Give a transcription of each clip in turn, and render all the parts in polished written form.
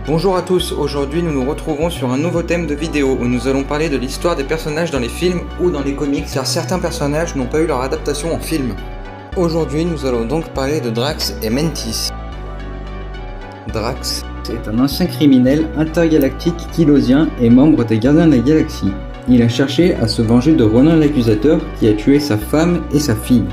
Bonjour à tous, aujourd'hui nous nous retrouvons sur un nouveau thème de vidéo où nous allons parler de l'histoire des personnages dans les films ou dans les comics car certains personnages n'ont pas eu leur adaptation en film. Aujourd'hui nous allons donc parler de Drax et Mantis. Drax est un ancien criminel intergalactique kilosien et membre des Gardiens de la Galaxie. Il a cherché à se venger de Ronan l'Accusateur qui a tué sa femme et sa fille,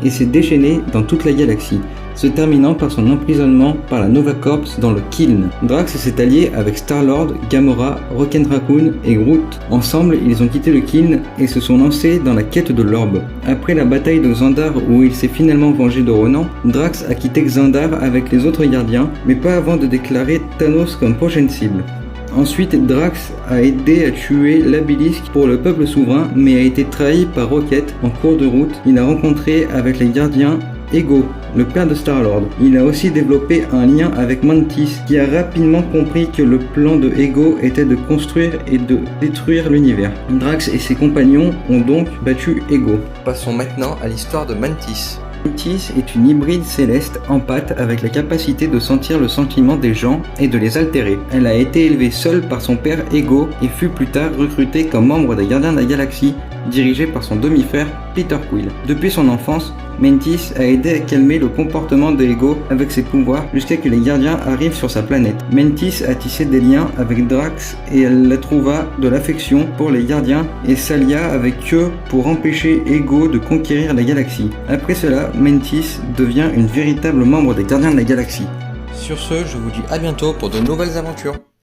et s'est déchaîné dans toute la galaxie, se terminant par son emprisonnement par la Nova Corps dans le Kyln. Drax s'est allié avec Star-Lord, Gamora, Rocket Raccoon et Groot. Ensemble, ils ont quitté le Kyln et se sont lancés dans la quête de l'orbe. Après la bataille de Xandar où il s'est finalement vengé de Ronan, Drax a quitté Xandar avec les autres gardiens, mais pas avant de déclarer Thanos comme prochaine cible. Ensuite, Drax a aidé à tuer l'Abilisque pour le peuple souverain, mais a été trahi par Rocket en cours de route. Il a rencontré avec les gardiens Ego, le père de Star-Lord. Il a aussi développé un lien avec Mantis, qui a rapidement compris que le plan de Ego était de construire et de détruire l'univers. Drax et ses compagnons ont donc battu Ego. Passons maintenant à l'histoire de Mantis. Mantis est une hybride céleste en pâte avec la capacité de sentir le sentiment des gens et de les altérer. Elle a été élevée seule par son père Ego et fut plus tard recrutée comme membre des Gardiens de la Galaxie, dirigée par son demi-frère Peter Quill. Depuis son enfance, Mantis a aidé à calmer le comportement de Ego avec ses pouvoirs jusqu'à que les gardiens arrivent sur sa planète. Mantis a tissé des liens avec Drax et elle trouva de l'affection pour les gardiens et s'allia avec eux pour empêcher Ego de conquérir la galaxie. Après cela, Mantis devient une véritable membre des Gardiens de la Galaxie. Sur ce, je vous dis à bientôt pour de nouvelles aventures.